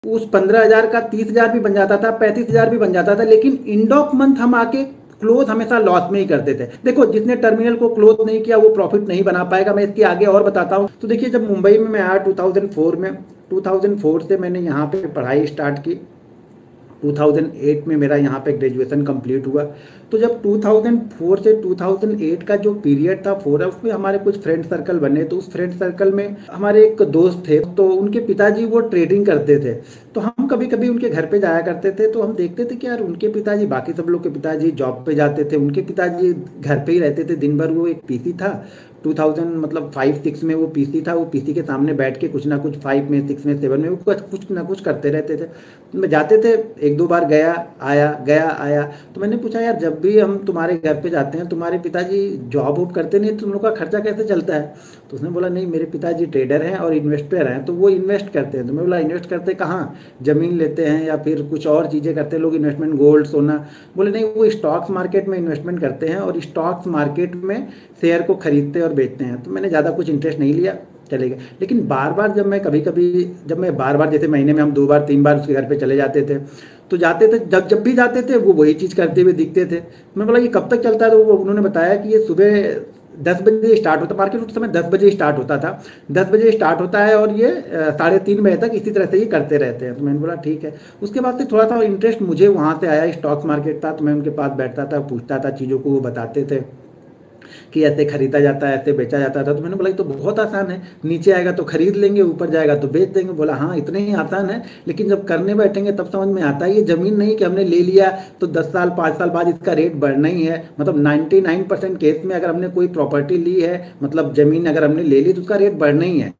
उस 15,000 का 30,000 भी बन जाता था, 35,000 भी बन जाता था, लेकिन एंड ऑफ मंथ हम आके क्लोज हमेशा लॉस में ही करते थे। देखो जिसने टर्मिनल को क्लोज नहीं किया वो प्रॉफिट नहीं बना पाएगा। मैं इसके आगे और बताता हूँ। तो देखिए जब मुंबई में मैं आया 2004 में, 2004 से मैंने यहाँ पे पढ़ाई स्टार्ट की। 2008 में मेरा यहाँ पे ग्रेजुएशन कंप्लीट हुआ। तो जब 2004 से 2008 का जो पीरियड था 4 उसमें हमारे कुछ फ्रेंड सर्कल बने। तो उस फ्रेंड सर्कल में हमारे एक दोस्त थे, तो उनके पिताजी वो ट्रेडिंग करते थे। तो हम कभी कभी उनके घर पे जाया करते थे। तो हम देखते थे कि यार उनके पिताजी, बाकी सब लोग के पिताजी जॉब पे जाते थे, उनके पिताजी घर पे ही रहते थे दिन भर। वो एक पीसी था 2000 मतलब 5-6 में वो पीसी था। वो पीसी के सामने बैठ के कुछ ना कुछ 5 में 6 में 7 में वो कुछ ना कुछ करते रहते थे। मैं जाते थे, एक दो बार गया आया। तो मैंने पूछा यार जब भी हम तुम्हारे घर पे जाते हैं तुम्हारे पिताजी जॉब वॉब करते नहीं, तुम लोग का खर्चा कैसे चलता है? तो उसने बोला नहीं मेरे पिताजी ट्रेडर हैं और इन्वेस्टर हैं, तो वो इन्वेस्ट करते हैं। तो मैं बोला इन्वेस्ट करते कहाँ? ज़मीन लेते हैं या फिर कुछ और चीज़ें करते हैं लोग इन्वेस्टमेंट, गोल्ड सोना? बोले नहीं वो स्टॉक्स मार्केट में इन्वेस्टमेंट करते हैं और स्टॉक्स मार्केट में शेयर को खरीदते और बेचते हैं। तो मैंने ज़्यादा कुछ इंटरेस्ट नहीं लिया, चले गए। लेकिन बार बार जब मैं कभी कभी जब मैं बार बार जैसे महीने में हम 2 बार 3 बार उसके घर पे चले जाते थे, तो जाते थे, जब भी जाते थे वो वही चीज़ करते हुए दिखते थे। मैं बोला ये कब तक चलता है? तो वो उन्होंने बताया कि ये सुबह 10 बजे स्टार्ट होता, मार्केट उस समय 10 बजे स्टार्ट होता था, 10 बजे स्टार्ट होता है और ये 3:30 बजे तक इसी तरह से ही करते रहते हैं। तो मैंने बोला ठीक है। उसके बाद से थोड़ा सा इंटरेस्ट मुझे वहाँ से आया, स्टॉक मार्केट था, तो मैं उनके पास बैठता था, पूछता था चीज़ों को, वो बताते थे कि ऐसे खरीदा जाता है, ऐसे बेचा जाता था। तो मैंने बोला ये तो बहुत आसान है, नीचे आएगा तो खरीद लेंगे, ऊपर जाएगा तो बेच देंगे। बोला हाँ इतने ही आसान है, लेकिन जब करने बैठेंगे तब समझ में आता है। ये ज़मीन नहीं कि हमने ले लिया तो 10 साल 5 साल बाद इसका रेट बढ़ना ही है। मतलब 99% केस में अगर हमने कोई प्रॉपर्टी ली है, मतलब ज़मीन अगर हमने ले ली तो उसका रेट बढ़ना ही है।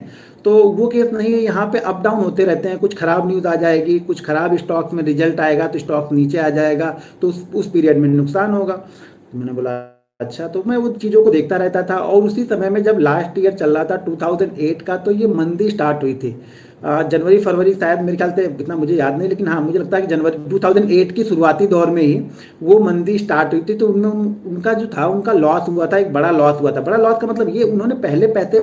तो वो केस नहीं है, यहाँ पे अप डाउन होते रहते हैं। कुछ खराब न्यूज़ आ जाएगी, कुछ खराब स्टॉक्स में रिजल्ट आएगा तो स्टॉक नीचे आ जाएगा, तो उस पीरियड में नुकसान होगा। तो मैंने बोला अच्छा। तो मैं उन चीज़ों को देखता रहता था। और उसी समय में जब लास्ट ईयर चल रहा था 2008 का, तो ये मंदी स्टार्ट हुई थी। जनवरी फरवरी शायद, मेरे ख्याल से इतना मुझे याद नहीं, लेकिन हाँ मुझे लगता है कि जनवरी 2008 की शुरुआती दौर में ही वो मंदी स्टार्ट हुई थी। तो उनमें उनका जो था उनका लॉस हुआ था, एक बड़ा लॉस हुआ था। बड़ा लॉस का मतलब ये उन्होंने पहले पैसे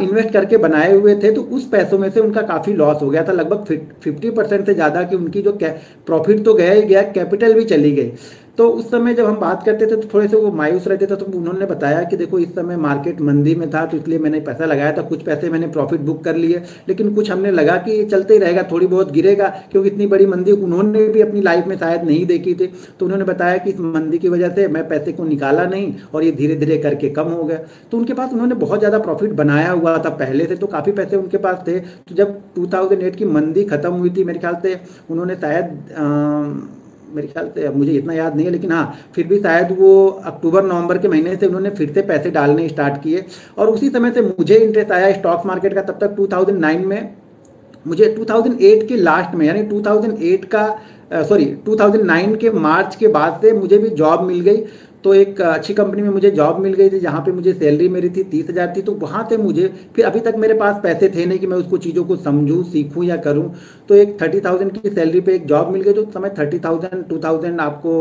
इन्वेस्ट करके बनाए हुए थे, तो उस पैसों में से उनका काफ़ी लॉस हो गया था, लगभग 50% से ज़्यादा की उनकी जो प्रॉफिट तो गया ही गया, कैपिटल भी चली गई। तो उस समय जब हम बात करते थे तो थोड़े से वो मायूस रहते थे। तो उन्होंने बताया कि देखो इस समय मार्केट मंदी में था, तो इसलिए मैंने पैसा लगाया था, कुछ पैसे मैंने प्रॉफिट बुक कर लिए, लेकिन कुछ हमने लगा कि ये चलते ही रहेगा, थोड़ी बहुत गिरेगा, क्योंकि इतनी बड़ी मंदी उन्होंने भी अपनी लाइफ में शायद नहीं देखी थी। तो उन्होंने बताया कि इस मंदी की वजह से मैं पैसे को निकाला नहीं और ये धीरे धीरे करके कम हो गया। तो उनके पास उन्होंने बहुत ज़्यादा प्रॉफिट बनाया हुआ था पहले से, तो काफ़ी पैसे उनके पास थे। तो जब 2008 की मंदी खत्म हुई थी, मेरे ख्याल से उन्होंने शायद मेरे ख्याल से, अब मुझे इतना याद नहीं है, लेकिन हाँ फिर भी शायद वो अक्टूबर नवंबर के महीने से उन्होंने फिर से पैसे डालने स्टार्ट किए। और उसी समय से मुझे इंटरेस्ट आया स्टॉक मार्केट का। तब तक 2009 में मुझे 2008 के लास्ट में, यानी 2008 का 2009 के मार्च के बाद से मुझे भी जॉब मिल गई। तो एक अच्छी कंपनी में मुझे जॉब मिल गई थी, जहाँ पे मुझे सैलरी मेरी थी 30,000 थी। तो वहाँ से मुझे फिर, अभी तक मेरे पास पैसे थे नहीं कि मैं उसको चीज़ों को समझूँ, सीखूँ या करूँ। तो एक 30,000 की सैलरी पे एक जॉब मिल गई। तो उस समय 30,000 2000 आपको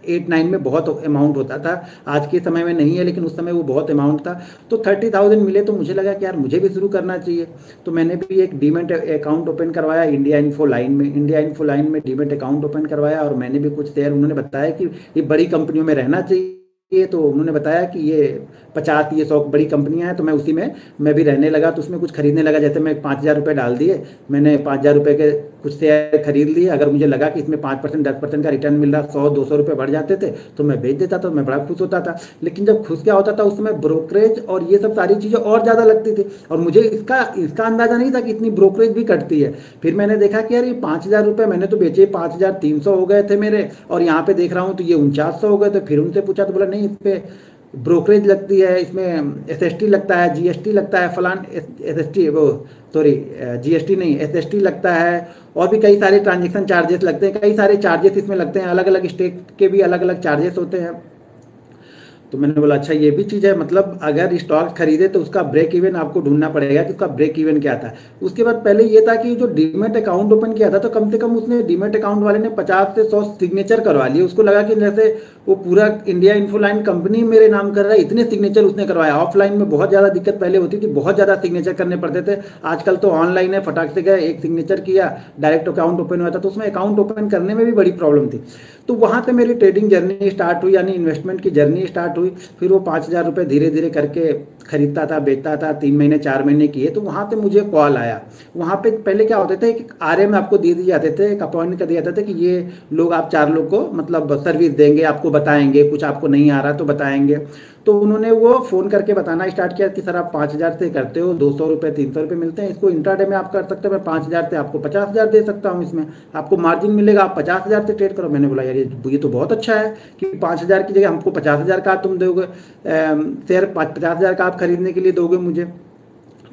8-9 में बहुत अमाउंट होता था, आज के समय में नहीं है, लेकिन उस समय वो बहुत अमाउंट था। तो 30,000 मिले तो मुझे लगा कि यार मुझे भी शुरू करना चाहिए। तो मैंने भी एक डीमेट अकाउंट ओपन करवाया इंडिया इन्फो लाइन में। इंडिया इन्फो लाइन में डीमेट अकाउंट ओपन करवाया और मैंने भी कुछ शेयर, उन्होंने बताया कि ये बड़ी कंपनियों में रहना चाहिए। तो उन्होंने बताया कि ये 50 ये 100 बड़ी कंपनियां हैं, तो मैं उसी में मैं भी रहने लगा। तो उसमें कुछ खरीदने लगा, जैसे मैं 5,000 रुपये डाल दिए, मैंने 5,000 रुपये के कुछ शेयर खरीद लिए। अगर मुझे लगा कि इसमें 5% 10% का रिटर्न मिल रहा, 100-200 रुपये बढ़ जाते थे, तो मैं बेच देता था, मैं बड़ा खुश होता था। लेकिन जब खुश क्या होता था, उस समय ब्रोकरेज और ये सब सारी चीज़ें और ज़्यादा लगती थी, और मुझे इसका अंदाज़ा नहीं था कि इतनी ब्रोकरेज भी कटती है। फिर मैंने देखा कि यार ये 5,000 रुपये मैंने तो बेचे, 5,300 हो गए थे मेरे, और यहाँ पे देख रहा हूँ तो ये 4900 हो गए थे। फिर उनसे पूछा तो बोला नहीं, इस पर ब्रोकरेज लगती है, इसमें एसएसटी लगता है, जीएसटी लगता है, फलान एसएसटी, वो सॉरी जीएसटी नहीं, एसएसटी लगता है, और भी कई सारे ट्रांजेक्शन चार्जेस लगते हैं, कई सारे चार्जेस इसमें लगते हैं, अलग अलग स्टेट के भी अलग अलग चार्जेस होते हैं। तो मैंने बोला अच्छा ये भी चीज़ है, मतलब अगर स्टॉक खरीदे तो उसका ब्रेक इवन आपको ढूंढना पड़ेगा कि उसका ब्रेक इवन क्या था। उसके बाद पहले ये था कि जो डीमेट अकाउंट ओपन किया था, तो कम से कम उसने डीमेट अकाउंट वाले ने 50 से 100 सिग्नेचर करवा लिए। उसको लगा कि जैसे वो पूरा इंडिया इन्फोलाइन कंपनी मेरे नाम कर रहा है, इतने सिग्नेचर उसने करवाया। ऑफलाइन में बहुत ज़्यादा दिक्कत पहले होती थी, बहुत ज़्यादा सिग्नेचर करने पड़ते थे। आजकल तो ऑनलाइन है, फटाक से गए एक सिग्नेचर किया, डायरेक्ट अकाउंट ओपन हुआ था। तो उसमें अकाउंट ओपन करने में भी बड़ी प्रॉब्लम थी। तो वहाँ से मेरी ट्रेडिंग जर्नी स्टार्ट हुई, यानी इन्वेस्टमेंट की जर्नी स्टार्ट हुई। फिर वो 5,000 रुपये धीरे धीरे करके खरीदता था, बेचता था, 3 महीने 4 महीने किए। तो वहाँ से मुझे कॉल आया। वहाँ पे पहले क्या होते थे, एक RM आपको दे दिए जाते थे, एक अपॉइंट कर दिया जाता था कि ये लोग आप 4 लोग को मतलब सर्विस देंगे, आपको बताएंगे, कुछ आपको नहीं आ रहा तो बताएंगे। तो उन्होंने वो फ़ोन करके बताना स्टार्ट किया कि सर आप 5,000 से करते हो, 200 रुपये 300 रुपये मिलते हैं, इसको इंट्राडे में आप कर सकते हो, मैं 5,000 से आपको 50,000 दे सकता हूँ, इसमें आपको मार्जिन मिलेगा, आप 50,000 से ट्रेड करो। मैंने बोला यार ये तो बहुत अच्छा है कि 5,000 की जगह हमको 50,000 का तुम दोगे, शेयर 50,000 का आप खरीदने के लिए दोगे मुझे।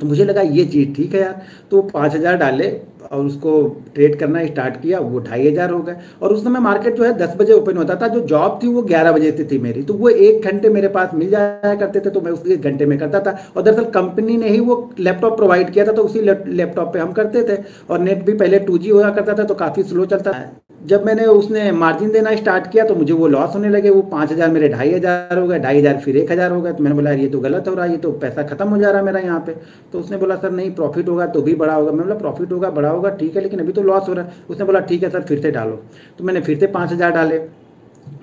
तो मुझे लगा ये चीज़ ठीक है यार। तो 5,000 डाले और उसको ट्रेड करना स्टार्ट किया, वो 2,500 हो गए। और उस समय मार्केट जो है 10 बजे ओपन होता था, जो जॉब थी वो 11 बजे से थी मेरी, तो वो 1 घंटे मेरे पास मिल जाया करते थे, तो मैं उस 1 घंटे में करता था। और दरअसल कंपनी ने ही वो लैपटॉप प्रोवाइड किया था, तो उसी लैपटॉप पे हम करते थे। और नेट भी पहले 2G हुआ करता था, तो काफ़ी स्लो चलता था। जब मैंने उसने मार्जिन देना स्टार्ट किया तो मुझे वो लॉस होने लगे। वो 5,000 मेरे 2,500 हो गए, 2,500 फिर 1,000 हो गए। तो मैंने बोला ये तो गलत हो रहा है, ये तो पैसा खत्म हो जा रहा है मेरा यहाँ पे। तो उसने बोला सर नहीं, प्रॉफिट होगा तो भी बड़ा होगा। मैं बोला प्रॉफिट होगा बड़ा होगा ठीक है, लेकिन अभी तो लॉस हो रहा है। उसने बोला ठीक है सर फिर से डालो। तो मैंने फिर से 5,000 डाले,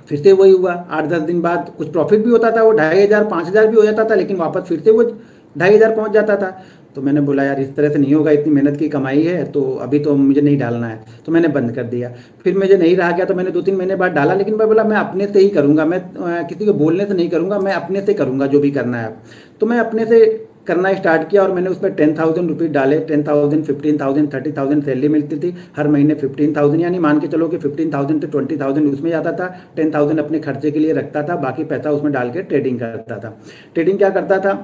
फिर से वही हुआ। 8-10 दिन बाद कुछ प्रॉफिट भी होता था, वो 2,500 5,000 भी हो जाता था, लेकिन वापस फिर से वो 2,500 पहुँच जाता था। तो मैंने बोला यार इस तरह से नहीं होगा, इतनी मेहनत की कमाई है तो अभी तो मुझे नहीं डालना है। तो मैंने बंद कर दिया। फिर मुझे नहीं रहा गया तो मैंने 2-3 महीने बाद डाला, लेकिन मैं बोला मैं अपने से ही करूँगा, मैं किसी को बोलने से नहीं करूँगा, मैं अपने से करूँगा जो भी करना है। तो मैं अपने से करना स्टार्ट किया और मैंने उसमें 10,000 रुपीज़ डाले। 10,000 15,000 30,000 सैलरी मिलती थी हर महीने। 15,000 यानी मान के चलो कि 15,000 से 20,000 उसमें जाता था। 10,000 अपने खर्चे के लिए रखता था, बाकी पैसा उसमें डाल के ट्रेडिंग करता था। ट्रेडिंग क्या करता था,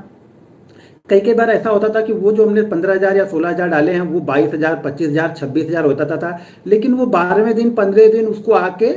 कई बार ऐसा होता था कि वो जो हमने 15,000 या 16,000 डाले हैं वो 22,000 25,000 26,000 होता था, लेकिन वो 12वें दिन 15 दिन उसको आके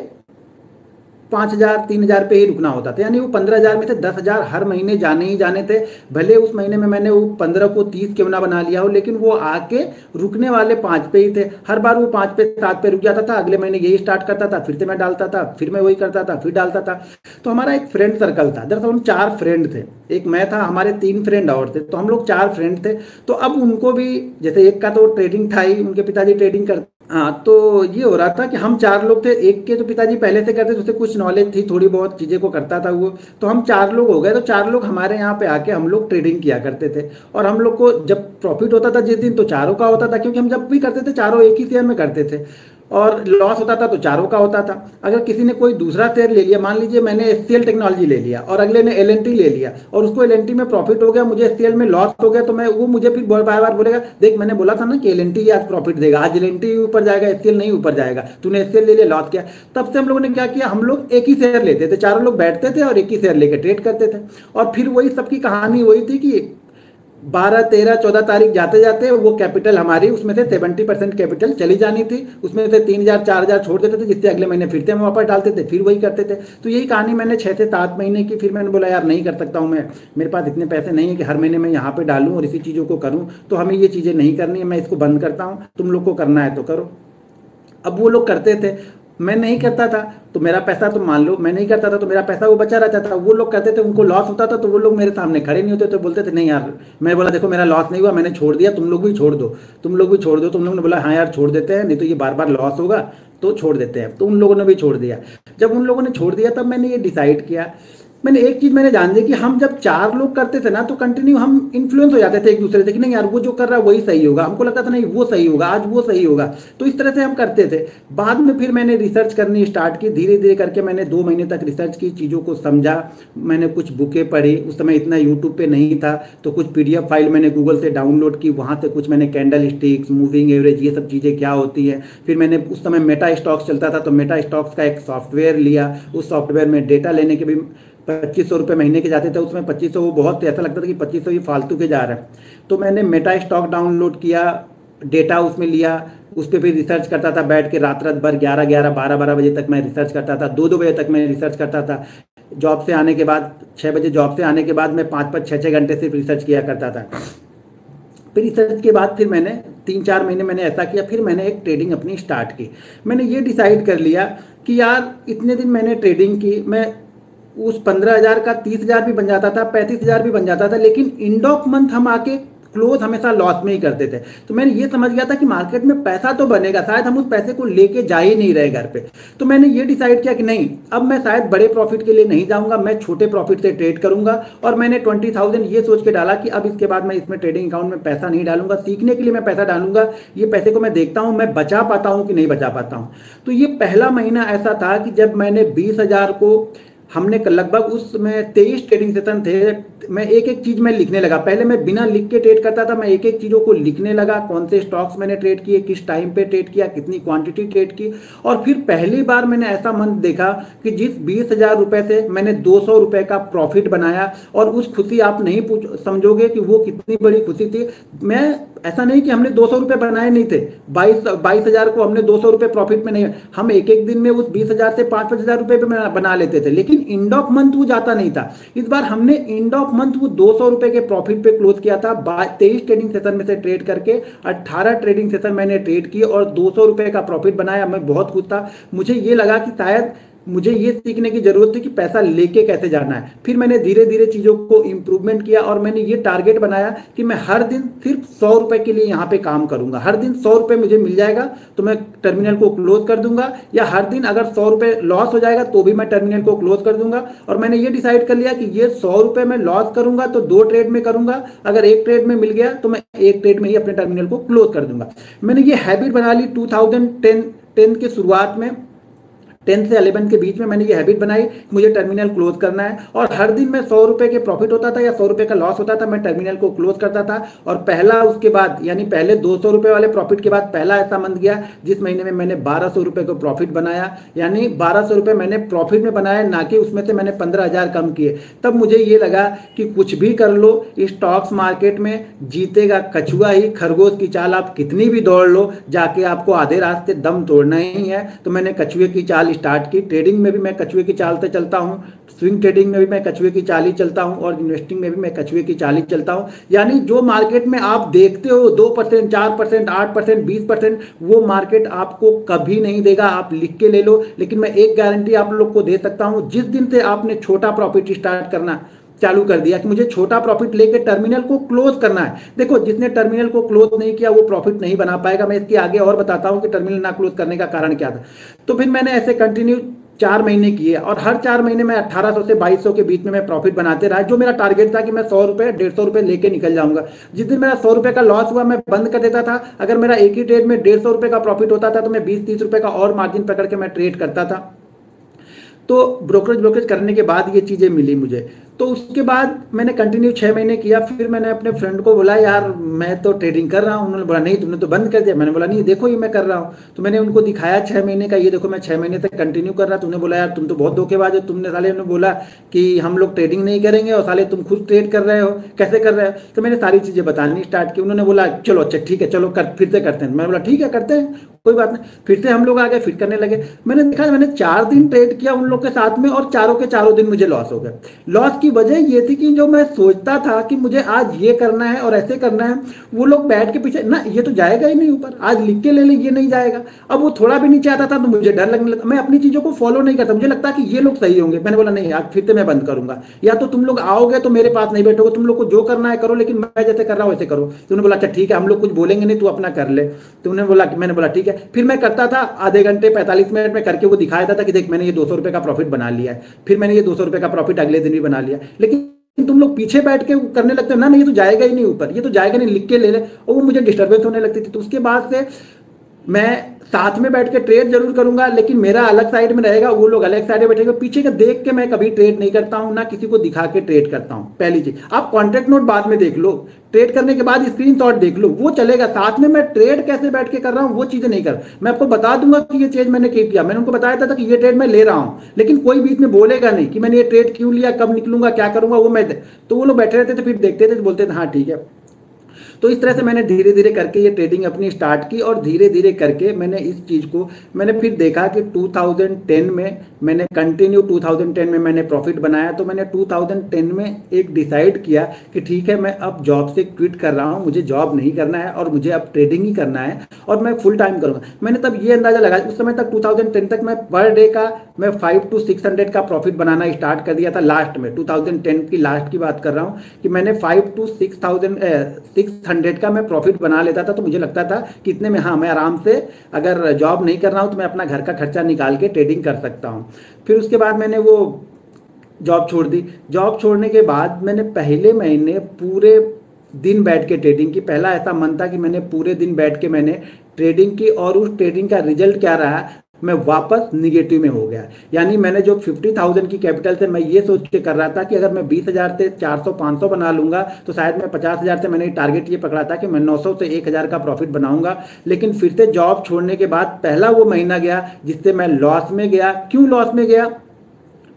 5,000 3,000 पे ही रुकना होता था। यानी वो 15,000 में से 10,000 हर महीने जाने ही जाने थे। भले उस महीने में मैंने वो 15 को 30 क्यों ना बना लिया हो, लेकिन वो आके रुकने वाले 5 पे ही थे। हर बार वो 5 पे 7 पे रुक जाता था, अगले महीने यही स्टार्ट करता था, फिर से मैं डालता था, फिर मैं वही करता था, फिर डालता था। तो हमारा एक फ्रेंड सर्कल था, दरअसल हम 4 फ्रेंड थे, एक मैं था, हमारे 3 फ्रेंड और थे, तो हम लोग 4 फ्रेंड थे। तो अब उनको भी, जैसे एक का तो ट्रेडिंग था ही, उनके पिताजी ट्रेडिंग करते, हाँ, तो ये हो रहा था कि हम 4 लोग थे। एक के तो पिताजी पहले से करते थे, उसे कुछ नॉलेज थी, थोड़ी बहुत चीज़ें को करता था वो। तो हम 4 लोग हो गए। तो 4 लोग हमारे यहाँ पे आके हम लोग ट्रेडिंग किया करते थे। और हम लोग को जब प्रॉफिट होता था जिस दिन, तो चारों का होता था, क्योंकि हम जब भी करते थे चारों एक ही शेयर में करते थे। और लॉस होता था तो चारों का होता था। अगर किसी ने कोई दूसरा शेयर ले लिया, मान लीजिए मैंने HCL टेक्नोलॉजी ले लिया और अगले ने L&T ले लिया, और उसको L&T में प्रॉफिट हो गया, मुझे HCL में लॉस हो गया, तो मैं वो मुझे फिर बार बार बोलेगा देख मैंने बोला था ना कि L&T आज प्रॉफिट देगा, आज L&T ऊपर जाएगा, HCL नहीं ऊपर जाएगा, तूने HCL ले लिया लॉस किया। तब से हम लोगों ने क्या किया, हम लोग एक ही शेयर लेते थे, चारों लोग बैठते थे और एक ही शेयर लेकर ट्रेड करते थे। और फिर वही सबकी कहानी वही थी कि 12 13 14 तारीख जाते जाते वो कैपिटल हमारी, उसमें से 70% कैपिटल चली जानी थी, उसमें से 3,000 4,000 छोड़ देते थे, जिससे अगले महीने फिर से हम वापस डालते थे, फिर वही करते थे। तो यही कहानी मैंने 6 से 7 महीने की। फिर मैंने बोला यार नहीं कर सकता हूँ मैं, मेरे पास इतने पैसे नहीं है कि हर महीने मैं यहाँ पे डालूँ और इसी चीज़ों को करूँ, तो हमें ये चीज़ें नहीं करनी है, मैं इसको बंद करता हूँ, तुम लोग को करना है तो करो। अब वो लोग करते थे, मैं नहीं करता था, तो मेरा पैसा, तो मान लो मैं नहीं करता था तो मेरा पैसा वो बचा रहता था। वो लोग करते थे, उनको लॉस होता था, तो वो लोग मेरे सामने खड़े नहीं होते, तो बोलते थे नहीं यार। मैं बोला देखो मेरा लॉस नहीं हुआ, मैंने छोड़ दिया, तुम लोग भी छोड़ दो, तुम लोग भी छोड़ दो। तुम लोगों ने बोला हाँ यार छोड़ देते हैं, नहीं तो ये बार बार लॉस होगा, तो छोड़ देते हैं। तो उन लोगों ने भी छोड़ दिया। जब उन लोगों ने छोड़ दिया तब मैंने ये डिसाइड किया, मैंने एक चीज़ मैंने जान ली कि हम जब 4 लोग करते थे ना, तो कंटिन्यू हम इन्फ्लुएंस हो जाते थे एक दूसरे से कि नहीं यार वो जो कर रहा है वही सही होगा, हमको लगता था नहीं वो सही होगा, आज वो सही होगा। तो इस तरह से हम करते थे। बाद में फिर मैंने रिसर्च करनी स्टार्ट की, धीरे धीरे करके मैंने 2 महीने तक रिसर्च की, चीज़ों को समझा, मैंने कुछ बुकें पढ़ी, उस समय इतना यूट्यूब पे नहीं था, तो कुछ PDF फाइल मैंने गूगल से डाउनलोड की, वहाँ से कुछ मैंने कैंडल स्टिक्स, मूविंग एवरेज, ये सब चीज़ें क्या होती है। फिर मैंने उस समय मेटा स्टॉक्स चलता था, तो मेटा स्टॉक्स का एक सॉफ्टवेयर लिया, उस सॉफ्टवेयर में डेटा लेने के भी 2,500 रुपये महीने के जाते थे। उसमें 2,500 वो बहुत ऐसा लगता था कि 2,500 ये फालतू के जा रहे हैं। तो मैंने मेटा स्टॉक डाउनलोड किया, डेटा उसमें लिया, उस पर भी रिसर्च करता था बैठ के, रात भर 11 12 बजे तक मैं रिसर्च करता था, 2 बजे तक मैं रिसर्च करता था। जॉब से आने के बाद 6 बजे जॉब से आने के बाद मैं 5 6 घंटे सिर्फ रिसर्च किया करता था। फिर रिसर्च के बाद फिर मैंने 3-4 महीने मैंने ऐसा किया, फिर मैंने एक ट्रेडिंग अपनी स्टार्ट की। मैंने ये डिसाइड कर लिया कि यार इतने दिन मैंने ट्रेडिंग की, मैं उस 15,000 का 30,000 भी बन जाता था, 35,000 भी बन जाता था, लेकिन एंड ऑफ मंथ हम आके क्लोज हमेशा लॉस में ही करते थे। तो मैंने ये समझ गया था कि मार्केट में पैसा तो बनेगा, शायद हम उस पैसे को लेके जा ही नहीं रहे घर पे। तो मैंने ये डिसाइड किया कि नहीं, अब मैं शायद बड़े प्रॉफिट के लिए नहीं जाऊंगा, मैं छोटे प्रॉफिट से ट्रेड करूंगा। और मैंने 20,000 ये सोच के डाला कि अब इसके बाद मैं इसमें ट्रेडिंग अकाउंट में पैसा नहीं डालूंगा, सीखने के लिए मैं पैसा डालूंगा। ये पैसे को मैं देखता हूं मैं बचा पाता हूं कि नहीं बचा पाता हूं। तो ये पहला महीना ऐसा था कि जब मैंने 20,000 को हमने लगभग उसमें 23 ट्रेडिंग सेशन थे, मैं एक एक चीज में लिखने लगा। पहले मैं बिना लिख के ट्रेड करता था, मैं एक एक चीजों को लिखने लगा, कौन से स्टॉक्स मैंने ट्रेड किए, किस टाइम पे ट्रेड किया, कितनी क्वांटिटी ट्रेड की। और फिर पहली बार मैंने ऐसा मंथ देखा कि जिस 20,000 रुपए से मैंने 200 रुपए का प्रॉफिट बनाया। और उस खुशी आप नहीं समझोगे कि वो कितनी बड़ी खुशी थी। मैं ऐसा नहीं कि हमने 200 रुपए बनाए नहीं थे, 22,000 को हमने 200 रुपए प्रॉफिट में नहीं, हम एक एक दिन में उस 20,000 से 5-5 हजार रुपए पे बना लेते थे, लेकिन एंड ऑफ मंथ वो जाता नहीं था। इस बार हमने एंड ऑफ मंथ वो 200 रुपए के प्रॉफिट पे क्लोज किया था। 23 ट्रेडिंग सेशन में से ट्रेड करके 18 ट्रेडिंग सेशन मैंने ट्रेड किए और 200 रुपए का प्रॉफिट बनाया। मैं बहुत खुश था। मुझे ये लगा कि शायद मुझे ये सीखने की जरूरत थी कि पैसा लेके कैसे जाना है। फिर मैंने धीरे धीरे चीजों को इंप्रूवमेंट किया और मैंने ये टारगेट बनाया कि मैं हर दिन सिर्फ 100 रुपए के लिए यहाँ पे काम करूंगा। हर दिन 100 रुपए मुझे मिल जाएगा तो मैं टर्मिनल को क्लोज कर दूंगा, या हर दिन अगर 100 रुपए लॉस हो जाएगा तो भी मैं टर्मिनल को क्लोज कर दूंगा। और मैंने ये डिसाइड कर लिया कि ये 100 रुपए में लॉस करूंगा तो 2 ट्रेड में करूंगा, अगर एक ट्रेड में मिल गया तो मैं एक ट्रेड में ही अपने टर्मिनल को क्लोज कर दूंगा। मैंने ये हैबिट बना ली 2010 के शुरुआत में, 10 से 11 के बीच में मैंने ये हैबिट बनाई, मुझे टर्मिनल क्लोज करना है। और हर दिन मैं 100 रुपए के प्रॉफिट होता था या 100 रुपए का लॉस होता था, मैं टर्मिनल को क्लोज करता था। और पहला उसके बाद यानी पहले 200 रुपए वाले प्रॉफिट के बाद पहला ऐसा मंथ गया जिस महीने में मैंने 1200 रुपए को प्रॉफिट बनाया। यानी 1200 रुपए मैंने प्रॉफिट में बनाया, ना कि उसमें से मैंने 15,000 कम किए। तब मुझे ये लगा कि कुछ भी कर लो, स्टॉक्स मार्केट में जीतेगा कछुआ ही, खरगोश की चाल आप कितनी भी दौड़ लो, जाके आपको आधे रास्ते दम तोड़ना ही है। तो मैंने कछुए की चाल स्टार्ट की। ट्रेडिंग में भी मैं कछुए की चाल से चलता हूं, स्विंग ट्रेडिंग में भी मैं कछुए की चाल ही चलता हूं, और इन्वेस्टिंग में भी मैं कछुए की चाल ही चलता हूं। यानी जो मार्केट में आप देखते हो 2%, 4%, 8%, 20%, वो मार्केट आपको कभी नहीं देगा। आप लिख के ले लो, लेकिन मैं एक गारंटी आप लोग को दे सकता हूं, जिस दिन से आपने छोटा प्रॉफिट स्टार्ट करना चालू कर दिया कि मुझे छोटा प्रॉफिट लेके टर्मिनल को क्लोज करना है, देखो जिसने टर्मिनल को क्लोज नहीं किया वो प्रॉफिट नहीं बना पाएगा। मैं इसके आगे और बताता हूं कि टर्मिनल ना क्लोज करने का कारण क्या था। तो फिर मैंने ऐसे कंटिन्यू 4 महीने किए और हर 4 महीने में 1800 से 2200 के बीच में मैं प्रॉफिट बनाते रहा। जो मेरा टारगेट था कि मैं 100 रुपए 150 रुपए लेके निकल जाऊंगा। जिस दिन मेरा 100 रुपए का लॉस हुआ मैं बंद कर देता था। अगर मेरा एक ही ट्रेड में 150 रुपए का प्रॉफिट होता था तो मैं 20-30 रुपए का और मार्जिन पकड़ के मैं ट्रेड करता था। तो ब्रोकरेज करने के बाद ये चीज़ें मिली मुझे। तो उसके बाद मैंने कंटिन्यू 6 महीने किया। फिर मैंने अपने फ्रेंड को बोला यार मैं तो ट्रेडिंग कर रहा हूँ। उन्होंने बोला नहीं तुमने तो बंद कर दिया। मैंने बोला नहीं देखो ये मैं कर रहा हूँ। तो मैंने उनको दिखाया 6 महीने का, ये देखो मैं 6 महीने तक कंटिन्यू कर रहा। तुमने बोला यार तुम तो बहुत धोखेबाज हो, तुमने साले ने बोला कि हम लोग ट्रेडिंग नहीं करेंगे और साले तुम खुद ट्रेड कर रहे हो, कैसे कर रहे हो। तो मैंने सारी चीज़ें बतानी स्टार्ट की। उन्होंने बोला चलो अच्छा ठीक है चलो फिर से करते हैं। मैंने बोला ठीक है करते हैं कोई बात नहीं। फिर से हम लोग आगे फिट करने लगे। मैंने देखा मैंने 4 दिन ट्रेड किया उन लोग के साथ में और चारों के चारों दिन मुझे लॉस हो गया। लॉस की वजह ये थी कि जो मैं सोचता था कि मुझे आज ये करना है और ऐसे करना है, वो लोग बैठ के पीछे ना ये तो जाएगा ही नहीं ऊपर, आज लिख के ले ले ये नहीं जाएगा। अब वो थोड़ा भी नीचे आता था तो मुझे डर लगने लगता। मैं अपनी चीजों को फॉलो नहीं करता, मुझे लगता कि ये लोग सही होंगे। मैंने बोला नहीं आज फिर से मैं बंद करूंगा, या तो तुम लोग आओगे तो मेरे पास नहीं बैठोगे, तुम लोग को जो करना है करो लेकिन मैं जैसे कर रहा हूँ वैसे करो। तो उन्होंने बोला अच्छा ठीक है हम लोग कुछ बोलेंगे नहीं तू अपना कर ले। तो उन्होंने बोला मैंने बोला ठीक है। फिर मैं करता था आधे घंटे 45 मिनट में करके वो दिखाया था कि देख मैंने ये 200 रुपए का प्रॉफिट बना लिया है। फिर मैंने ये 200 रुपए का प्रॉफिट अगले दिन भी बना लिया। लेकिन तुम लोग पीछे बैठ के करने लगते हो ना नहीं ये तो जाएगा ही नहीं ऊपर, ये तो जाएगा नहीं, लिख के ले ले। और वो मुझे डिस्टर्बेंस होने लगती थी। तो उसके बाद से मैं साथ में बैठ के ट्रेड जरूर करूंगा लेकिन मेरा अलग साइड में रहेगा, वो लोग अलग साइड में बैठेंगे। पीछे का देख के मैं कभी ट्रेड नहीं करता हूं, ना किसी को दिखा के ट्रेड करता हूं। पहली चीज आप कॉन्ट्रैक्ट नोट बाद में देख लो, ट्रेड करने के बाद स्क्रीनशॉट देख लो, वो चलेगा। साथ में मैं ट्रेड कैसे बैठ के कर रहा हूं वो चीजें नहीं कर। मैं आपको बता दूंगा कि ये चीज मैंने क्यों किया। मैंने उनको बताया था कि ये ट्रेड मैं ले रहा हूं, लेकिन कोई बीच में बोलेगा नहीं कि मैंने ये ट्रेड क्यों लिया, कब निकलूंगा, क्या करूंगा, वो मैं। तो वो लोग बैठे रहते थे, फिर देखते थे, बोलते थे हाँ ठीक है। तो इस तरह से मैंने धीरे धीरे करके ये ट्रेडिंग अपनी स्टार्ट की और धीरे धीरे करके मैंने इस चीज़ को मैंने फिर देखा कि 2010 में मैंने कंटिन्यू 2010 में मैंने प्रॉफिट बनाया। तो मैंने 2010 में एक डिसाइड किया कि ठीक है, मैं अब जॉब से क्विट कर रहा हूँ, मुझे जॉब नहीं करना है और मुझे अब ट्रेडिंग ही करना है और मैं फुल टाइम करूँगा। मैंने तब ये अंदाजा लगाया, उस समय तक 2010 तक मैं पर डे का मैं 500 to 600 का प्रॉफिट बनाना स्टार्ट कर दिया था। लास्ट में 2010 की लास्ट की बात कर रहा हूँ कि मैंने 500 to 600 का मैं प्रॉफिट बना लेता था। तो मुझे लगता था कि इतने में हाँ मैं आराम से अगर जॉब नहीं कर रहा हूँ तो मैं अपना घर का खर्चा निकाल के ट्रेडिंग कर सकता हूँ। फिर उसके बाद मैंने वो जॉब छोड़ दी। जॉब छोड़ने के बाद मैंने पहले महीने पूरे दिन बैठ के ट्रेडिंग की। पहला ऐसा मन था कि मैंने पूरे दिन बैठ के मैंने ट्रेडिंग की और उस ट्रेडिंग का रिजल्ट क्या रहा, मैं वापस निगेटिव में हो गया। यानी मैंने जो 50,000 की कैपिटल से मैं ये सोच के कर रहा था कि अगर मैं 20,000 से 400-500 बना लूंगा तो शायद मैं 50,000 से मैंने टारगेट ये पकड़ा था कि मैं 900 से 1,000 का प्रॉफिट बनाऊंगा। लेकिन फिर से जॉब छोड़ने के बाद पहला वो महीना गया जिससे मैं लॉस में गया। क्यों लॉस में गया?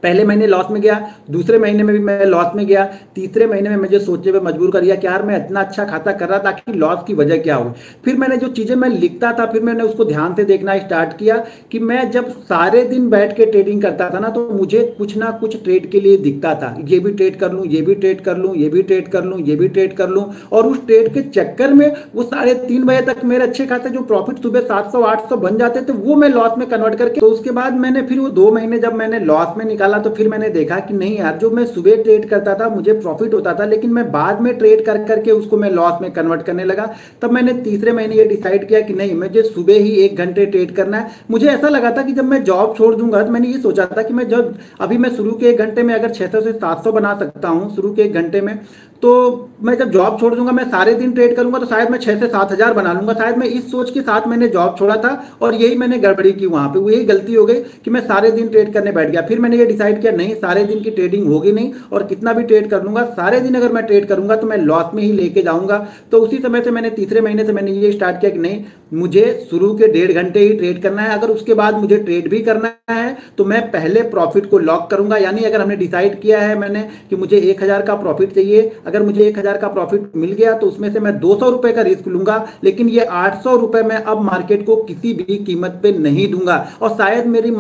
पहले महीने लॉस में गया, दूसरे महीने में भी मैं लॉस में गया, तीसरे महीने में मुझे सोचने पे मजबूर कर दिया कि यार मैं इतना अच्छा खाता कर रहा था कि लॉस की वजह क्या हुई। फिर मैंने जो चीज़ें मैं लिखता था फिर मैंने उसको ध्यान से देखना स्टार्ट किया कि मैं जब सारे दिन बैठ के ट्रेडिंग करता था ना तो मुझे कुछ ना कुछ ट्रेड के लिए दिखता था, ये भी ट्रेड कर लूँ, ये भी ट्रेड कर लूँ, ये भी ट्रेड कर लूँ, ये भी ट्रेड कर लूँ। और उस ट्रेड के चक्कर में वो 3:30 बजे तक मेरे अच्छे खाते जो प्रॉफिट सुबह 700-800 बन जाते थे वो मैं लॉस में कन्वर्ट करके, तो उसके बाद मैंने फिर वो 2 महीने जब मैंने लॉस में निकाला तो फिर मैंने देखा कि नहीं यार, जो मैं सुबह ट्रेड करता था मुझे प्रॉफिट होता था लेकिन मैं बाद में ट्रेड कर करके उसको मैं लॉस में कन्वर्ट करने लगा। तब मैंने तीसरे महीने ये डिसाइड किया कि नहीं, मुझे सुबह ही 1 घंटे ट्रेड करना है। मुझे ऐसा लगा था कि जब मैं जॉब छोड़ दूंगा तो मैंने ये सोचा था कि मैं जब अभी मैं शुरू के 1 घंटे में अगर 600 से 700 बना सकता हूँ शुरू के 1 घंटे में, तो मैं जब जॉब छोड़ दूंगा मैं सारे दिन ट्रेड करूंगा तो शायद मैं 6 से 7,000 बना लूंगा। शायद मैं इस सोच के साथ मैंने जॉब छोड़ा था और यही मैंने गड़बड़ी की वहां पे, यही गलती हो गई कि मैं सारे दिन ट्रेड करने बैठ गया। फिर मैंने ये डिसाइड किया नहीं, सारे दिन की ट्रेडिंग होगी नहीं और कितना भी ट्रेड कर लूंगा सारे दिन अगर मैं ट्रेड करूंगा तो मैं लॉस में ही लेके जाऊंगा। तो उसी समय से मैंने तीसरे महीने से मैंने ये स्टार्ट किया कि नहीं, मुझे शुरू के 1.5 घंटे ही ट्रेड करना है। अगर उसके बाद मुझे ट्रेड भी करना है तो मैं पहले प्रॉफिट को लॉक करूंगा। यानी अगर हमने डिसाइड किया है मैंने कि मुझे 1,000 का प्रॉफिट चाहिए, अगर मुझे 1,000 का प्रॉफिट मिल गया तो उसमें से मैं 200 रुपए का रिस्क लूंगा, लेकिन ये 800 रुपए मैं अब मार्केट को किसी भी कीमत पे नहीं दूंगा। और शायद मेरी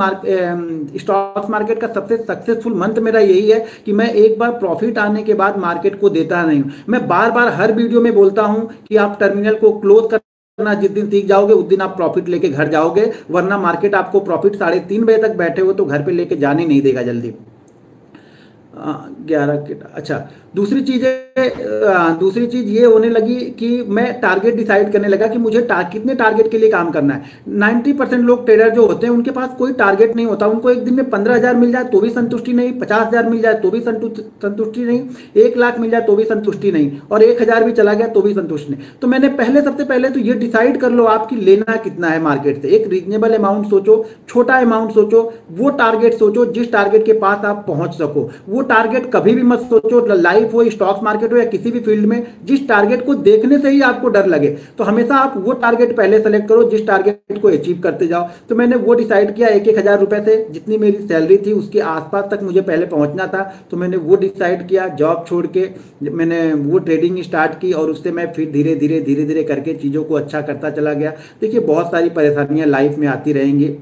स्टॉक मार्केट का सबसे सक्सेसफुल मंत्र मेरा यही है कि मैं एक बार प्रॉफिट आने के बाद मार्केट को देता नहीं हूं। मैं बार बार हर वीडियो में बोलता हूं कि आप टर्मिनल को क्लोज करना जिस दिन सीख जाओगे उस दिन आप प्रॉफिट लेके घर जाओगे, वरना मार्केट आपको प्रॉफिट 3:30 बजे तक बैठे हो तो घर पे लेके जाने नहीं देगा जल्दी। 11 अच्छा, दूसरी चीज ये होने लगी कि मैं टारगेट डिसाइड करने लगा कि मुझे कितने टारगेट के लिए काम करना है। 90% लोग ट्रेडर जो होते हैं उनके पास कोई टारगेट नहीं होता। उनको एक दिन में 15,000 मिल जाए तो भी संतुष्टि नहीं, 50,000 मिल जाए तो भी संतुष्टि नहीं, 1 लाख मिल जाए तो भी संतुष्टि नहीं, और 1,000 भी चला गया तो भी संतुष्टि नहीं। तो मैंने सबसे पहले तो ये डिसाइड कर लो आपकी लेना कितना है मार्केट से। एक रीजनेबल अमाउंट सोचो, छोटा अमाउंट सोचो, वो टारगेट सोचो जिस टारगेट के पास आप पहुंच सको। वो टारगेट कभी भी मत सोचो, लाइफ हो, स्टॉक मार्केट हो या किसी भी फील्ड में, जिस टारगेट को देखने से ही आपको डर लगे तो हमेशा आप वो टारगेट पहले सेलेक्ट करो जिस टारगेट को अचीव करते जाओ। तो मैंने वो डिसाइड किया 1,000 रुपए से जितनी मेरी सैलरी थी उसके आसपास तक मुझे पहले पहुंचना था। तो मैंने वो डिसाइड किया, जॉब छोड़ के मैंने वो ट्रेडिंग स्टार्ट की और उससे मैं फिर धीरे धीरे करके चीज़ों को अच्छा करता चला गया। देखिए बहुत सारी परेशानियां लाइफ में आती रहेंगी।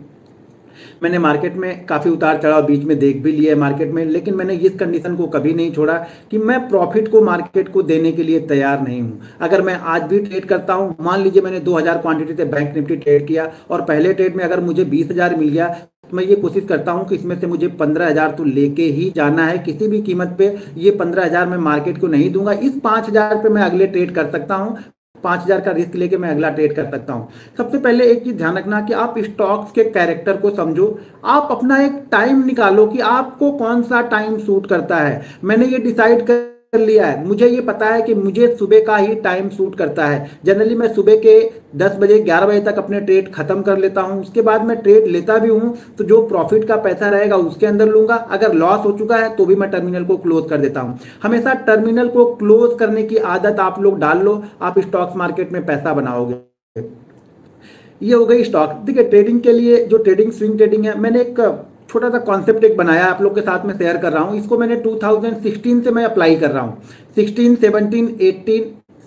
मैंने मार्केट में काफ़ी उतार चढ़ाव बीच में देख भी लिया है मार्केट में, लेकिन मैंने इस कंडीशन को कभी नहीं छोड़ा कि मैं प्रॉफिट को मार्केट को देने के लिए तैयार नहीं हूं। अगर मैं आज भी ट्रेड करता हूं, मान लीजिए मैंने 2,000 क्वांटिटी से बैंक निफ्टी ट्रेड किया और पहले ट्रेड में अगर मुझे 20,000 मिल गया तो मैं ये कोशिश करता हूं कि इसमें से मुझे 15,000 तो लेके ही जाना है किसी भी कीमत पे। ये 15,000 मैं मार्केट को नहीं दूंगा, इस 5,000 पे मैं अगले ट्रेड कर सकता हूं, 5,000 का रिस्क लेके मैं अगला ट्रेड कर सकता हूं। सबसे पहले एक चीज ध्यान रखना कि आप स्टॉक्स के कैरेक्टर को समझो। आप अपना एक टाइम निकालो कि आपको कौन सा टाइम सूट करता है। मैंने ये डिसाइड कर लिया है, मुझे ये पता है कि मुझे सुबह का ही टाइम सूट करता है। जनरली मैं सुबह के 10 बजे 11 बजे तक अपने ट्रेड खत्म कर लेता हूं। उसके बाद मैं ट्रेड लेता भी हूं तो जो प्रॉफिट का पैसा रहेगा उसके अंदर लूंगा, अगर लॉस हो चुका है तो भी मैं टर्मिनल को क्लोज कर देता हूं। हमेशा टर्मिनल को क्लोज करने की आदत आप लोग डाल लो, आप स्टॉक मार्केट में पैसा बनाओगे। ये हो गई स्टॉक। देखिए ट्रेडिंग के लिए जो ट्रेडिंग स्विंग ट्रेडिंग है, मैंने एक छोटा सा कॉन्सेप्ट एक बनाया आप लोग के साथ में शेयर कर रहा हूं। इसको मैंने 2016 से मैं अप्लाई कर रहा हूं। 16, 17, 18,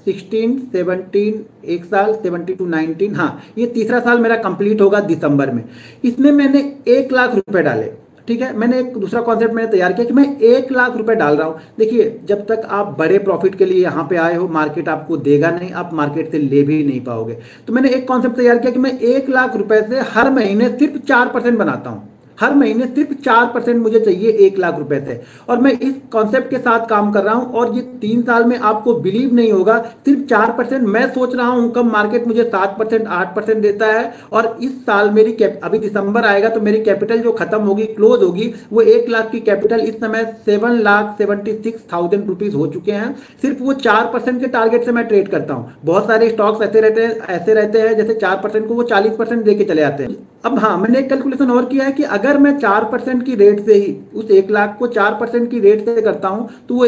16, 17, एक साल 17 to 19, हाँ ये तीसरा साल मेरा कंप्लीट होगा दिसंबर में। इसमें मैंने 1 लाख रुपए डाले, ठीक है। मैंने एक दूसरा कॉन्सेप्ट मैंने तैयार किया कि मैं 1 लाख रुपए डाल रहा हूँ। देखिए जब तक आप बड़े प्रॉफिट के लिए यहाँ पे आए हो, मार्केट आपको देगा नहीं, आप मार्केट से ले भी नहीं पाओगे। तो मैंने एक कॉन्सेप्ट तैयार किया कि मैं 1 लाख रुपए से हर महीने सिर्फ 4% बनाता हूँ। हर महीने सिर्फ 4% मुझे चाहिए 1 लाख रुपए से, और मैं इस कॉन्सेप्ट के साथ काम कर रहा हूं। और ये 3 साल में आपको बिलीव नहीं होगा, सिर्फ 4%। मैं सोच रहा हूं कब मार्केट मुझे 7%, 8% देता है, और इस साल मेरी अभी दिसंबर आएगा तो मेरी कैपिटल जो खत्म होगी, क्लोज होगी, वो 1 लाख की कैपिटल इस समय 7,76,000 रुपीज हो चुके हैं। सिर्फ वो 4% के टारगेट से मैं ट्रेड करता हूँ। बहुत सारे स्टॉक्स ऐसे रहते हैं जैसे 4% को वो 40% दे के चले आते हैं। अब हाँ, मैंने एक कैलकुलेशन और किया है कि अगर मैं 4% की रेट से ही उस 1 लाख को 4% की रेट से करता हूं तो वो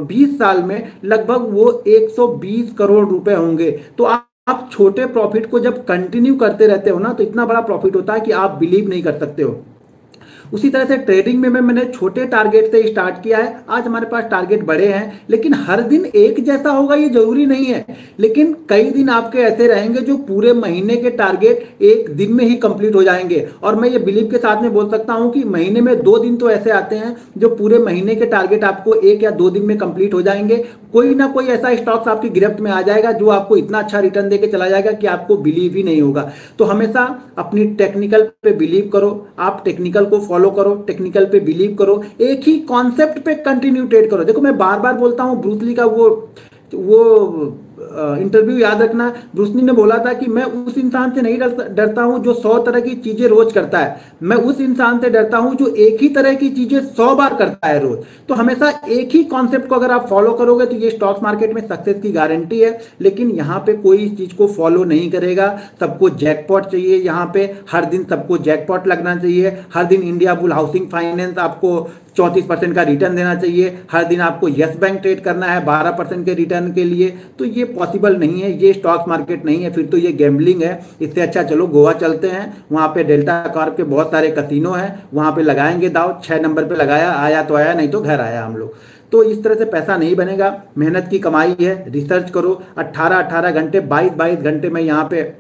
20 साल में लगभग वो 120 करोड़ रुपए होंगे। तो आप छोटे प्रॉफिट को जब कंटिन्यू करते रहते हो ना, तो इतना बड़ा प्रॉफिट होता है कि आप बिलीव नहीं कर सकते हो। उसी तरह से ट्रेडिंग में मैंने छोटे टारगेट से स्टार्ट किया है। आज हमारे पास टारगेट बड़े हैं, लेकिन हर दिन एक जैसा होगा ये जरूरी नहीं है। लेकिन कई दिन आपके ऐसे रहेंगे जो पूरे महीने के टारगेट एक दिन में ही कंप्लीट हो जाएंगे। और मैं ये बिलीव के साथ में बोल सकता हूं कि महीने में 2 दिन तो ऐसे आते हैं जो पूरे महीने के टारगेट आपको 1 या 2 दिन में कंप्लीट हो जाएंगे। कोई ना कोई ऐसा स्टॉक्स आपकी गिरफ्त में आ जाएगा जो आपको इतना अच्छा रिटर्न देके चला जाएगा कि आपको बिलीव ही नहीं होगा। तो हमेशा अपनी टेक्निकल पे बिलीव करो, आप टेक्निकल को फॉलो करो, टेक्निकल पे बिलीव करो, एक ही कॉन्सेप्ट पे कंटिन्यू ट्रेड करो। देखो मैं बार बार बोलता हूं, ब्रूस ली का वो इंटरव्यू याद रखना। ब्रूस ली ने बोला था कि मैं उस इंसान से नहीं डरता हूं जो 100 तरह की चीजें रोज करता है, मैं उस इंसान से डरता हूं जो एक ही तरह की चीजें 100 बार करता है रोज। तो हमेशा एक ही कॉन्सेप्ट को अगर आप फॉलो करोगे तो ये स्टॉक मार्केट में सक्सेस की गारंटी है। लेकिन यहाँ पे कोई इस चीज को फॉलो नहीं करेगा, सबको जैकपॉट चाहिए। यहाँ पे हर दिन सबको जैकपॉट लगना चाहिए, हर दिन इंडिया बुल हाउसिंग फाइनेंस आपको 34% का रिटर्न देना चाहिए, हर दिन आपको यस बैंक ट्रेड करना है 12% के रिटर्न के लिए। तो ये पॉसिबल नहीं है, ये स्टॉक मार्केट नहीं है, फिर तो ये गैम्बलिंग है। इससे अच्छा चलो गोवा चलते हैं, वहाँ पे डेल्टा कॉर्प के बहुत सारे कसिनो हैं, वहाँ पे लगाएंगे दाव। 6 नंबर पे लगाया, आया तो आया, नहीं तो घर आया हम लोग। तो इस तरह से पैसा नहीं बनेगा, मेहनत की कमाई है। रिसर्च करो, 18-18 घंटे 22-22 घंटे में यहाँ पे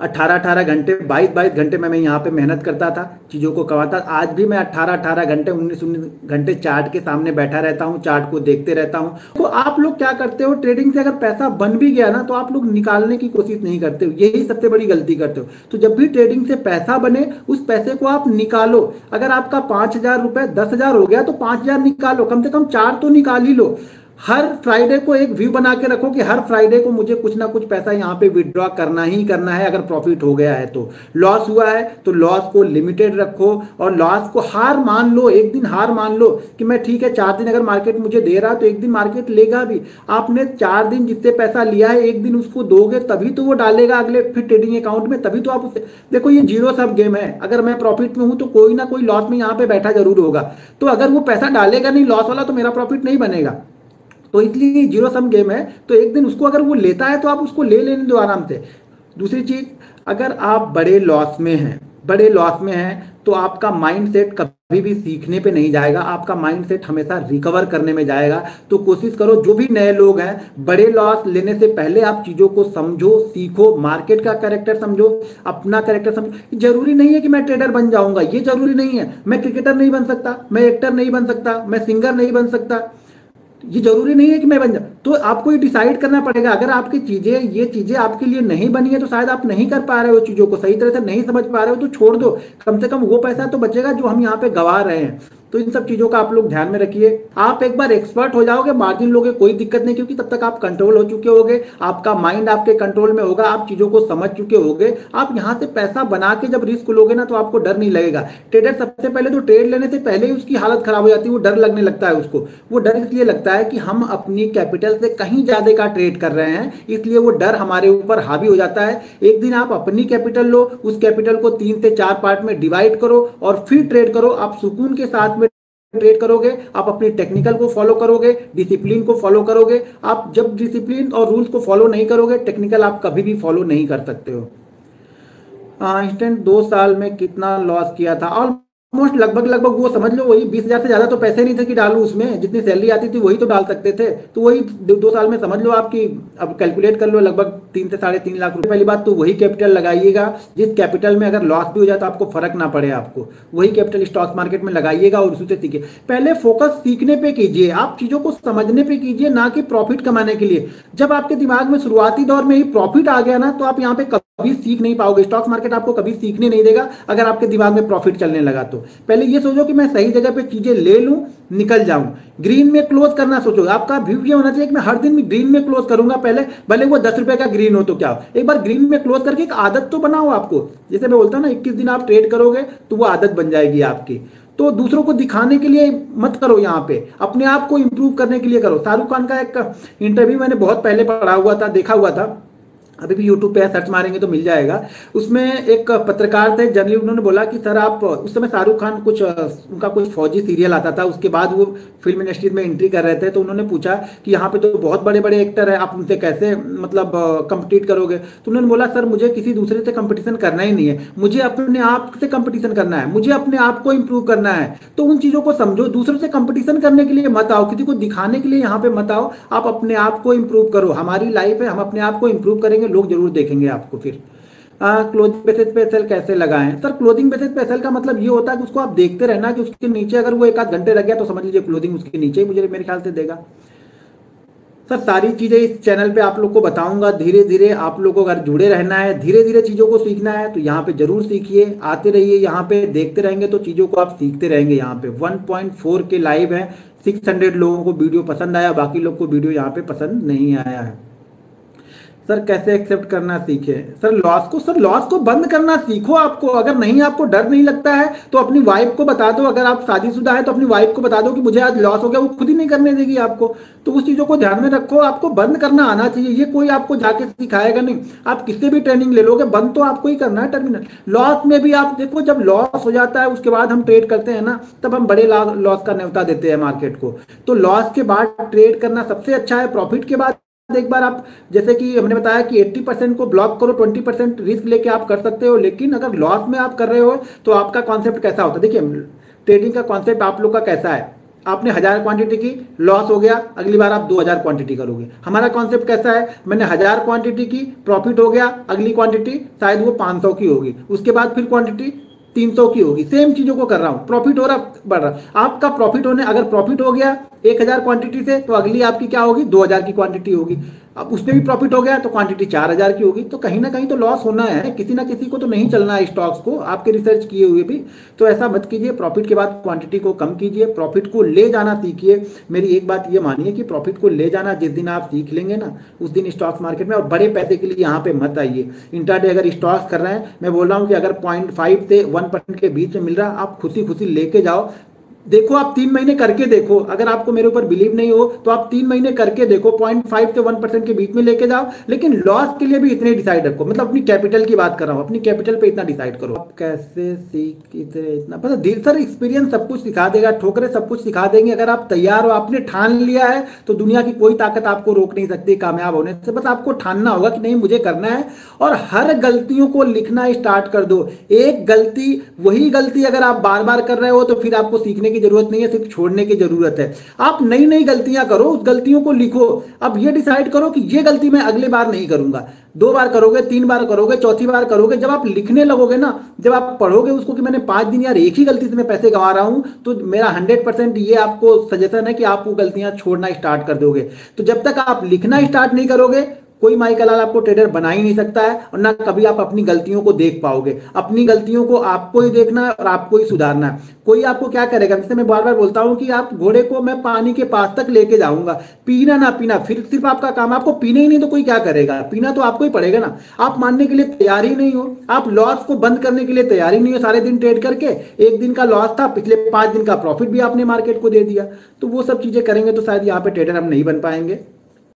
18-18 घंटे 22-22 घंटे में मैं यहाँ पे मेहनत करता था, चीज़ों को कमाता। आज भी मैं 18-18 घंटे 19-19 घंटे चार्ट के सामने बैठा रहता हूँ, चार्ट को देखते रहता हूँ। तो आप लोग क्या करते हो, ट्रेडिंग से अगर पैसा बन भी गया ना तो आप लोग निकालने की कोशिश नहीं करते हो, यही सबसे बड़ी गलती करते हो। तो जब भी ट्रेडिंग से पैसा बने उस पैसे को आप निकालो। अगर आपका 5,000 रुपये 10,000 हो गया तो 5,000 निकालो, कम से कम 4 तो निकाल ही लो। हर फ्राइडे को एक व्यू बना के रखो कि हर फ्राइडे को मुझे कुछ ना कुछ पैसा यहाँ पे विड्रॉ करना ही करना है। अगर प्रॉफिट हो गया है तो, लॉस हुआ है तो लॉस को लिमिटेड रखो, और लॉस को हार मान लो। एक दिन हार मान लो कि मैं ठीक है 4 दिन अगर मार्केट मुझे दे रहा है तो एक दिन मार्केट लेगा भी। आपने 4 दिन जिससे पैसा लिया है एक दिन उसको दोगे तभी तो वो डालेगा अगले फिर ट्रेडिंग अकाउंट में, तभी तो आप उसे। देखो ये जीरो सम गेम है, अगर मैं प्रॉफिट में हूं तो कोई ना कोई लॉस में यहाँ पे बैठा जरूर होगा। तो अगर वो पैसा डालेगा नहीं लॉस वाला तो मेरा प्रॉफिट नहीं बनेगा। तो इसलिए जीरो सम गेम है। तो एक दिन उसको अगर वो लेता है तो आप उसको ले लेने दो आराम से। दूसरी चीज, अगर आप बड़े लॉस में हैं तो आपका माइंडसेट कभी भी सीखने पे नहीं जाएगा, आपका माइंडसेट हमेशा रिकवर करने में जाएगा। तो कोशिश करो, जो भी नए लोग हैं, बड़े लॉस लेने से पहले आप चीजों को समझो, सीखो, मार्केट का कैरेक्टर समझो, अपना कैरेक्टर समझो। जरूरी नहीं है कि मैं ट्रेडर बन जाऊंगा, ये जरूरी नहीं है। मैं क्रिकेटर नहीं बन सकता, मैं एक्टर नहीं बन सकता, मैं सिंगर नहीं बन सकता, ये जरूरी नहीं है कि मैं बन जाऊं। तो आपको ये डिसाइड करना पड़ेगा। अगर आपकी ये चीजें आपके लिए नहीं बनी है तो शायद आप नहीं कर पा रहे हो, चीजों को सही तरह से नहीं समझ पा रहे हो, तो छोड़ दो। कम से कम वो पैसा तो बचेगा जो हम यहाँ पे गवा रहे हैं। तो इन सब चीजों का आप लोग ध्यान में रखिए। आप एक बार एक्सपर्ट हो जाओगे, मार्जिन लोगे, कोई दिक्कत नहीं, क्योंकि तब तक आप कंट्रोल हो चुके होगे, आपका माइंड आपके कंट्रोल में होगा, आप चीजों को समझ चुके होगे। आप यहाँ से पैसा बना के जब रिस्क लोगे ना तो आपको डर नहीं लगेगा। ट्रेडर सबसे पहले तो ट्रेड लेने से पहले ही उसकी हालत खराब हो जाती है, वो डर लगने लगता है उसको। वो डर इसलिए लगता है कि हम अपनी कैपिटल से कहीं ज्यादा का ट्रेड कर रहे हैं, इसलिए वो डर हमारे ऊपर हावी हो जाता है। एक दिन आप अपनी कैपिटल लो, उस कैपिटल को 3 से 4 पार्ट में डिवाइड करो और फिर ट्रेड करो। आप सुकून के साथ में ट्रेड करोगे, आप अपनी टेक्निकल को फॉलो करोगे, डिसिप्लिन को फॉलो करोगे। आप जब डिसिप्लिन और रूल्स को फॉलो नहीं करोगे, टेक्निकल आप कभी भी फॉलो नहीं कर सकते हो। इंस्टेंट 2 साल में कितना लॉस किया था? ऑलमोस्ट लगभग लगभग वो समझ लो वही 20,000 से ज्यादा तो पैसे नहीं थे कि डालूं उसमें, जितनी सैलरी आती थी वही तो डाल सकते थे। तो वही 2 साल में समझ लो आपकी, अब कैलकुलेट कर लो, लगभग 3 से 3.5 लाख रुपए। पहली बात तो वही कैपिटल लगाइएगा जिस कैपिटल में अगर लॉस भी हो जाए तो आपको फर्क ना पड़े, आपको वही कैपिटल स्टॉक मार्केट में लगाइएगा और उसी से सीखिए। पहले फोकस सीखने पे कीजिए, आप चीजों को समझने पे कीजिए, ना कि प्रॉफिट कमाने के लिए। जब आपके दिमाग में शुरुआती दौर में ही प्रॉफिट आ गया ना, तो आप यहाँ पे कभी सीख नहीं पाओगे। स्टॉक मार्केट आपको कभी सीखने नहीं देगा अगर आपके दिमाग में प्रॉफिट चलने लगा तो। पहले ये सोचो कि मैं सही जगह पे चीजें ले लूं, निकल जाऊं। ग्रीन में क्लोज करना सोचो, आपका व्यू ये होना चाहिए कि मैं हर दिन ग्रीन में क्लोज करूंगा। पहले भले वो 10 रुपए का ग्रीन हो तो क्या हो, एक बार ग्रीन में क्लोज करके एक आदत तो बनाओ आपको। जैसे मैं बोलता हूं ना, 21 दिन आप ट्रेड करोगे तो वो आदत बन जाएगी आपकी। तो दूसरों को दिखाने के लिए मत करो, यहाँ पे अपने आप को इंप्रूव करने के लिए करो। शाहरुख खान का एक इंटरव्यू मैंने बहुत पहले पढ़ा हुआ था, देखा हुआ था, अभी भी यूट्यूब पे सर्च मारेंगे तो मिल जाएगा। उसमें एक पत्रकार थे जनरली, उन्होंने बोला कि सर आप, उस समय शाहरुख खान कुछ उनका कुछ फौजी सीरियल आता था, उसके बाद वो फिल्म इंडस्ट्री में एंट्री कर रहे थे। तो उन्होंने पूछा कि यहाँ पे तो बहुत बड़े बड़े एक्टर हैं, आप उनसे कैसे मतलब कंपीट करोगे। तो उन्होंने बोला सर मुझे किसी दूसरे से कंपटीशन करना ही नहीं है, मुझे अपने आप से कंपटीशन करना है, मुझे अपने आप को इंप्रूव करना है। तो उन चीजों को समझो, दूसरों से कंपटीशन करने के लिए मत आओ, किसी को दिखाने के लिए यहाँ पे मत आओ, आप अपने आप को इंप्रूव करो। हमारी लाइफ है, हम अपने आप को इंप्रूव करेंगे, लोग जरूर देखेंगे आपको। फिर क्लोजिंग बेसिस पे सेल कैसे लगाएं। सर क्लोजिंग बेसिस पे सेल का मतलब ये होता है कि उसको आप देखते रहना कि उसके नीचे अगर वो 1 आध घंटे रह गया तो समझ लीजिए क्लोजिंग उसके नीचे ही मुझे मेरे ख्याल से देगा। सर सारी चीजें इस चैनल पे आप लोग को बताऊंगा धीरे धीरे। आप लोगों को अगर जुड़े रहना है, धीरे धीरे चीजों को सीखना है तो यहाँ पे जरूर सीखिए, आते रहिए, यहाँ पे देखते रहेंगे तो चीजों को आप सीखते रहेंगे। यहाँ पे 1.4 के लाइव है, 600 लोगों को वीडियो पसंद आया, बाकी लोग को वीडियो यहाँ पे पसंद नहीं आया है। सर कैसे एक्सेप्ट करना सीखे। सर लॉस को बंद करना सीखो। आपको अगर नहीं, आपको डर नहीं लगता है तो अपनी वाइफ को बता दो, अगर आप शादीशुदा है तो अपनी वाइफ को बता दो कि मुझे आज लॉस हो गया, वो खुद ही नहीं करने देगी आपको। तो उस चीजों को ध्यान में रखो, आपको बंद करना आना चाहिए, ये कोई आपको जाके सिखाएगा नहीं। आप किससे भी ट्रेनिंग ले लोगे, बंद तो आपको ही करना है टर्मिनल। लॉस में भी आप देखो, जब लॉस हो जाता है उसके बाद हम ट्रेड करते हैं ना, तब हम बड़े लॉस का न्योता देते हैं मार्केट को। तो लॉस के बाद ट्रेड करना सबसे अच्छा है। प्रॉफिट के बाद एक बार आप, जैसे कि हमने बताया कि 80% को ब्लॉक करो, 20% रिस्क लेके आप कर सकते हो। लेकिन अगर लॉस में आप कर रहे हो तो आपका कॉन्सेप्ट कैसा होता है, देखिए ट्रेडिंग का कॉन्सेप्ट आप लोग का कैसा है। आपने 1000 क्वांटिटी की, लॉस हो गया, अगली बार आप 2000 क्वांटिटी करोगे। हमारा कॉन्सेप्ट कैसा है, मैंने 1000 क्वांटिटी की, प्रॉफिट हो गया, अगली क्वांटिटी शायद वो 500 की होगी, उसके बाद फिर क्वांटिटी 300 की होगी। सेम चीजों को कर रहा हूं, प्रॉफिट हो रहा, बढ़ रहा। आपका प्रॉफिट होने, अगर प्रॉफिट हो गया 1000 क्वांटिटी से, तो अगली आपकी क्या होगी, 2000 की क्वांटिटी होगी। अब उसमें भी प्रॉफिट हो गया तो क्वांटिटी 4000 की होगी। तो कहीं ना कहीं तो लॉस होना है, किसी ना किसी को तो नहीं चलना है स्टॉक्स को, आपके रिसर्च किए हुए भी। तो ऐसा मत कीजिए, प्रॉफिट के बाद क्वांटिटी को कम कीजिए, प्रॉफिट को ले जाना सीखिए। मेरी एक बात ये मानिए कि प्रॉफिट को ले जाना जिस दिन आप सीख लेंगे ना, उस दिन स्टॉक्स मार्केट में, और बड़े पैसे के लिए यहाँ पे मत आइए। इंट्राडे अगर स्टॉक्स कर रहे हैं, मैं बोल रहा हूँ कि अगर 0.5 से 1% के बीच में मिल रहा, आप खुशी खुशी लेके जाओ। देखो आप 3 महीने करके देखो, अगर आपको मेरे ऊपर बिलीव नहीं हो तो आप 3 महीने करके देखो, 0.5 से 1% के बीच में लेके जाओ। लेकिन लॉस के लिए भी इतने डिसाइड रखो, मतलब अपनी कैपिटल की बात कर रहा हूँ, अपनी कैपिटल पे इतना डिसाइड करो। आप कैसे सीख इतना पता धीरे सर, एक्सपीरियंस सब कुछ सिखा देगा, ठोकरे सब कुछ सिखा देंगे। अगर आप तैयार हो, आपने ठान लिया है, तो दुनिया की कोई ताकत आपको रोक नहीं सकती कामयाब होने से। बस आपको ठानना होगा कि नहीं मुझे करना है, और हर गलतियों को लिखना स्टार्ट कर दो। एक गलती, वही गलती अगर आप बार बार कर रहे हो तो फिर आपको सीखने की जरूरत नहीं है, सिर्फ छोड़ने की जरूरत है। आप नई नई गलतियां करो, उस गलतियों को लिखो। अब ये डिसाइड करो कि ये गलती मैं अगली बार नहीं करूंगा। 2 बार करोगे, 3 बार करोगे, चौथी बार करोगे, जब आप लिखने लगोगे ना, जब आप पढ़ोगे उसको कि मैंने 5 दिन यार एक ही गलती से मैं पैसे गंवा रहा हूं, तो मेरा 100% ये आपको सजेशन है कि आप वो गलतियां छोड़ना स्टार्ट कर दोगे। तो जब तक आप लिखना स्टार्ट नहीं करोगे, कोई माई का लाल आपको ट्रेडर बना ही नहीं सकता है, और ना कभी आप अपनी गलतियों को देख पाओगे। अपनी गलतियों को आपको ही देखना है और आपको ही सुधारना है। कोई आपको क्या करेगा, जैसे मैं बार बार बोलता हूं कि आप घोड़े को मैं पानी के पास तक लेके जाऊंगा, पीना ना पीना फिर सिर्फ आपका काम, आपको पीने ही नहीं तो कोई क्या करेगा, पीना तो आपको ही पड़ेगा ना। आप मानने के लिए तैयार ही नहीं हो, आप लॉस को बंद करने के लिए तैयार ही नहीं हो। सारे दिन ट्रेड करके, एक दिन का लॉस था, पिछले 5 दिन का प्रॉफिट भी आपने मार्केट को दे दिया। तो वो सब चीजें करेंगे तो शायद यहाँ पे ट्रेडर हम नहीं बन पाएंगे।